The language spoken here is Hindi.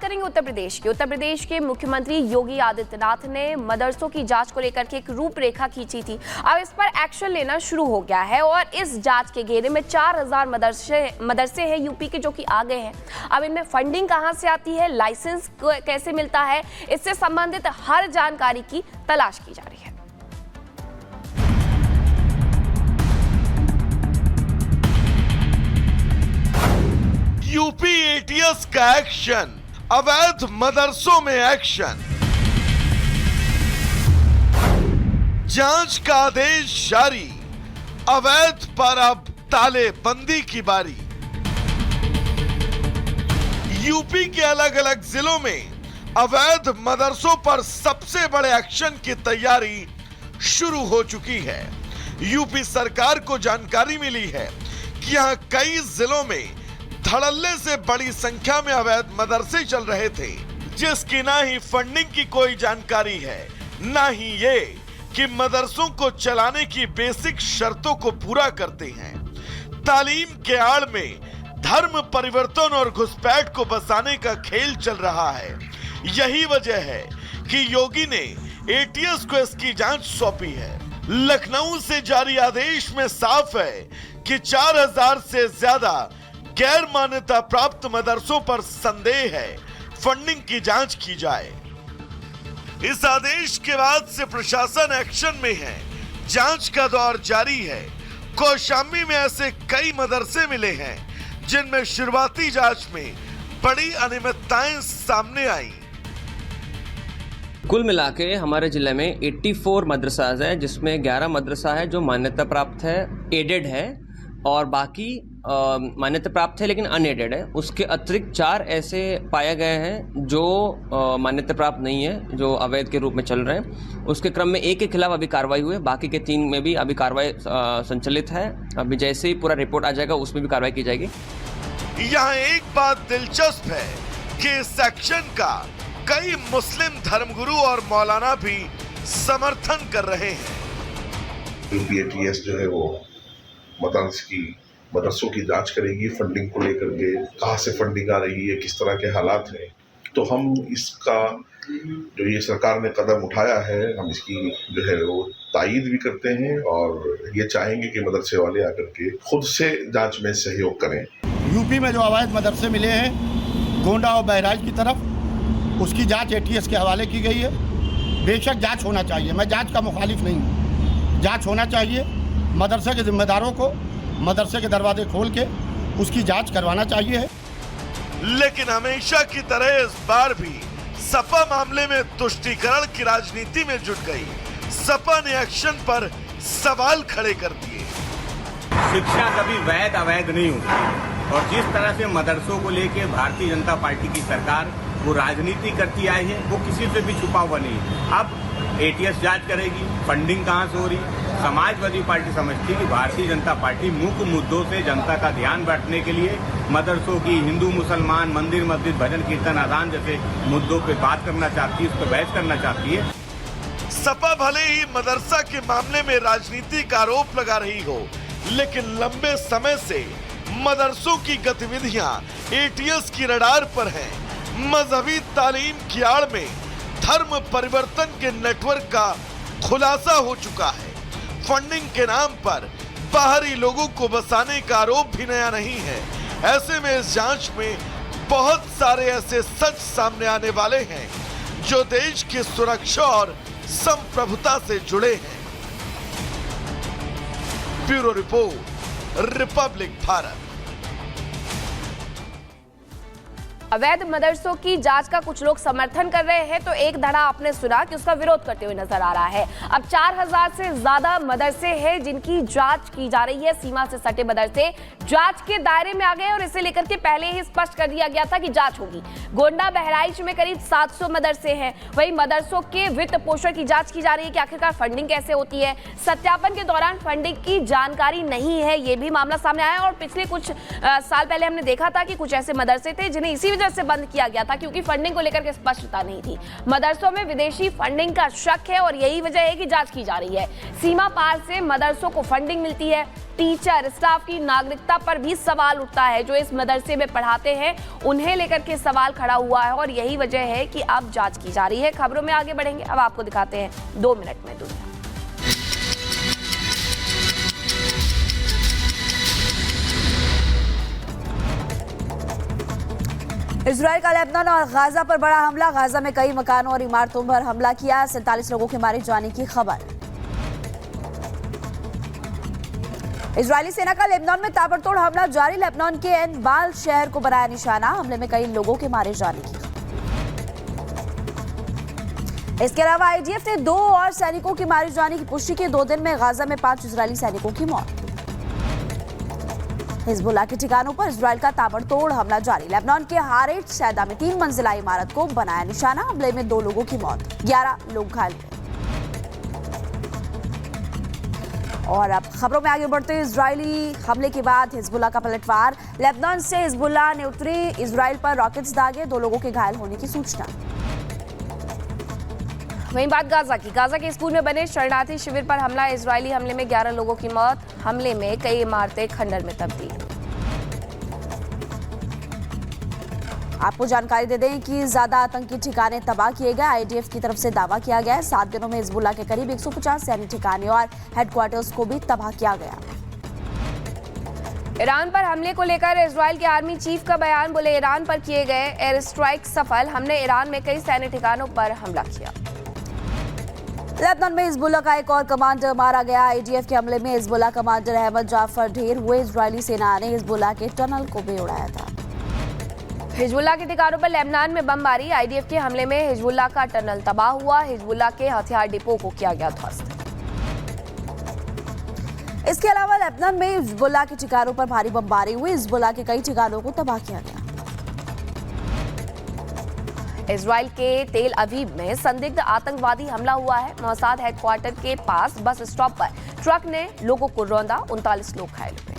करेंगे उत्तर प्रदेश की। उत्तर प्रदेश के मुख्यमंत्री योगी आदित्यनाथ ने मदरसों की जांच को लेकर के एक रूपरेखा खींची थी। अब इस पर एक्शन लेना शुरू हो गया है और इस जांच के घेरे में 4000 मदरसे हैं यूपी के जो कि आ गए हैं। अब इनमें फंडिंग कहां से आती है, लाइसेंस कैसे मिलता है, इससे संबंधित हर जानकारी की तलाश की जा रही है। यूपी एटीएस का एक्शन, अवैध मदरसों में एक्शन, जांच का आदेश जारी, अवैध पर अब तालेबंदी की बारी। यूपी के अलग अलग जिलों में अवैध मदरसों पर सबसे बड़े एक्शन की तैयारी शुरू हो चुकी है। यूपी सरकार को जानकारी मिली है कि यहां कई जिलों में धड़ल्ले से बड़ी संख्या में अवैध मदरसे चल रहे थे, जिसकी ना ही फंडिंग की कोई जानकारी है, ना ही ये कि मदरसों को चलाने की बेसिक शर्तों को पूरा करते हैं। तालीम के आड़ में धर्म परिवर्तन और घुसपैठ को बसाने का खेल चल रहा है। यही वजह है कि योगी ने एटीएस को इसकी जांच सौंपी है। लखनऊ से जारी आदेश में साफ है कि 4000 से ज्यादा गैर मान्यता प्राप्त मदरसों पर संदेह है, फंडिंग की जांच की जाए। इस आदेश के बाद से प्रशासन एक्शन में है, जांच का दौर जारी है। कौशाम्बी में ऐसे कई मदरसे मिले हैं जिनमें शुरुआती जांच में बड़ी अनियमितताएं सामने आई। कुल मिला के हमारे जिले में 84 मदरसाज है, जिसमें 11 मदरसा है जो मान्यता प्राप्त है, एडेड है, और बाकी मान्यता प्राप्त है लेकिन अनएडेड है। उसके अतिरिक्त 4 ऐसे पाए गए हैं जो मान्यता प्राप्त नहीं है, जो अवैध के रूप में चल रहे हैं। उसके क्रम में एक के खिलाफ अभी कार्रवाई हुई है, बाकी के 3 में भी अभी कार्रवाई संचालित है। अभी जैसे ही पूरा रिपोर्ट आ जाएगा उसमें भी कार्रवाई की जाएगी। यहाँ एक बात दिलचस्प है कि इस एक्शन का कई मुस्लिम धर्मगुरु और मौलाना भी समर्थन कर रहे हैं। यूपी एटीएस जो है वो मदरसों की जांच करेगी, फंडिंग को लेकर के कहाँ से फंडिंग आ रही है, किस तरह के हालात हैं। तो हम इसका जो ये सरकार ने कदम उठाया है, हम इसकी जो है वो तायीद भी करते हैं और ये चाहेंगे कि मदरसे वाले आकर के खुद से जांच में सहयोग करें। यूपी में जो अवैध मदरसे मिले हैं गोंडा और बहराइच की तरफ, उसकी जांच एटीएस के हवाले की गई है। बेशक जांच होना चाहिए, मैं जांच का मुखालिफ नहीं हूँ, जांच होना चाहिए। मदरसे के जिम्मेदारों को मदरसे के दरवाजे खोल के उसकी जांच करवाना चाहिए। लेकिन हमेशा की तरह इस बार भी सपा मामले में तुष्टीकरण की राजनीति में जुट गई। सपा ने एक्शन पर सवाल खड़े कर दिए। शिक्षा कभी वैध अवैध नहीं होती, और जिस तरह से मदरसों को लेके भारतीय जनता पार्टी की सरकार वो राजनीति करती आई है, वो किसी से भी छुपा हुआ नहीं है। अब एटीएस जांच करेगी, फंडिंग कहाँ से हो रही। समाजवादी पार्टी समझती है कि भारतीय जनता पार्टी मुख्य मुद्दों से जनता का ध्यान बांटने के लिए मदरसों की, हिंदू मुसलमान, मंदिर मस्जिद, भजन कीर्तन आदान जैसे मुद्दों पे बात करना चाहती है, उस पर बहस करना चाहती है। सपा भले ही मदरसा के मामले में राजनीति का आरोप लगा रही हो, लेकिन लंबे समय से मदरसों की गतिविधियां एटीएस की रडार पर हैं। मजहबी तालीम की आड़ में धर्म परिवर्तन के नेटवर्क का खुलासा हो चुका है। फंडिंग के नाम पर बाहरी लोगों को बसाने का आरोप भी नया नहीं है। ऐसे में इस जांच में बहुत सारे ऐसे सच सामने आने वाले हैं जो देश की सुरक्षा और संप्रभुता से जुड़े हैं। Bureau report, Republic Bharat. अवैध मदरसों की जांच का कुछ लोग समर्थन कर रहे हैं तो एक धड़ा आपने सुना कि उसका विरोध करते हुए नजर आ रहा है। अब 4000 से ज्यादा मदरसे हैं जिनकी जांच की जा रही है। सीमा से सटे मदरसे जांच के दायरे में आ गए और इसे लेकर के पहले ही स्पष्ट कर दिया गया था कि जांच होगी। गोंडा बहराइच में करीब 700 मदरसे हैं। वहीं मदरसों के वित्त पोषण की जांच की जा रही है कि आखिरकार फंडिंग कैसे होती है। सत्यापन के दौरान फंडिंग की जानकारी नहीं है, ये भी मामला सामने आया। और पिछले कुछ साल पहले हमने देखा था कि कुछ ऐसे मदरसे थे जिन्हें इसी वजह से बंद किया गया था क्योंकि फंडिंग को लेकर के स्पष्टता नहीं थी। मदरसों में विदेशी फंडिंग का शक है और यही वजह है कि जांच की जा रही है। सीमा पार से मदरसों को फंडिंग मिलती है। टीचर स्टाफ की नागरिकता पर भी सवाल उठता है। जो इस मदरसे में पढ़ाते हैं उन्हें लेकर के सवाल खड़ा हुआ है और यही वजह है कि अब जांच की जा रही है। खबरों में आगे बढ़ेंगे, अब आपको दिखाते हैं 2 मिनट में दुनिया। इजराइल का लेबनान और गाजा पर बड़ा हमला। गाजा में कई मकानों और इमारतों पर हमला किया। 47 लोगों के मारे जाने की खबर। इजरायली सेना का लेबनान में ताबड़तोड़ हमला जारी। लेबनान के एनबाल शहर को बनाया निशाना। हमले में कई लोगों के मारे जाने की खबर। इसके अलावा आईडीएफ ने 2 और सैनिकों के मारे जाने की पुष्टि की। 2 दिन में गाजा में 5 इजरायली सैनिकों की मौत। हिजबुल्लाह के ठिकानों पर इजराइल का ताबड़तोड़ हमला जारी। लेबनान के हारेट सैदा में 3 मंजिला इमारत को बनाया निशाना। हमले में 2 लोगों की मौत, 11 लोग घायल हुए। और अब खबरों में आगे बढ़ते हैं। इजरायली हमले के बाद हिजबुल्लाह का पलटवार। लेबनान से हिजबुल्लाह ने उत्तरी इजराइल पर रॉकेट्स दागे। 2 लोगों के घायल होने की सूचना। वहीं बात गाजा की। गाजा के स्कूल में बने शरणार्थी शिविर पर हमला। इजरायली हमले में 11 लोगों की मौत। हमले में कई इमारतें खंडर में तब्दील। आपको जानकारी दे दें कि ज्यादा आतंकी ठिकाने तबाह किए गए। आईडीएफ की तरफ से दावा किया गया है 7 दिनों में हिजबुल्लाह के करीब 150 सैन्य ठिकाने और हेडक्वार्टर्स को भी तबाह किया गया। ईरान पर हमले को लेकर इजराइल के आर्मी चीफ का बयान। बोले, ईरान पर किए गए एयर स्ट्राइक सफल। हमने ईरान में कई सैन्य ठिकानों पर हमला किया। लेबनान में हिजबुल्लाह का एक और कमांडर मारा गया। आईडीएफ के हमले में हिजबुल्लाह कमांडर अहमद जाफर ढेर हुए। इजरायली सेना ने हिजबुल्लाह के टनल को भी उड़ाया था। हिजबुल्लाह के ठिकानों पर लेबनान में बमबारी। आईडीएफ के हमले में हिजबुल्लाह का टनल तबाह हुआ। हिजबुल्लाह के हथियार डिपो को किया गया ध्वस्त। इसके अलावा लेबनान में हिजबुल्लाह के ठिकानों पर भारी बमबारी हुई। हिजबुल्लाह के कई ठिकानों को तबाह किया गया। इजराइल के तेल अवीव में संदिग्ध आतंकवादी हमला हुआ है। मोसाद हेडक्वार्टर के पास बस स्टॉप पर ट्रक ने लोगों को रौंदा। 39 लोग घायल हुए।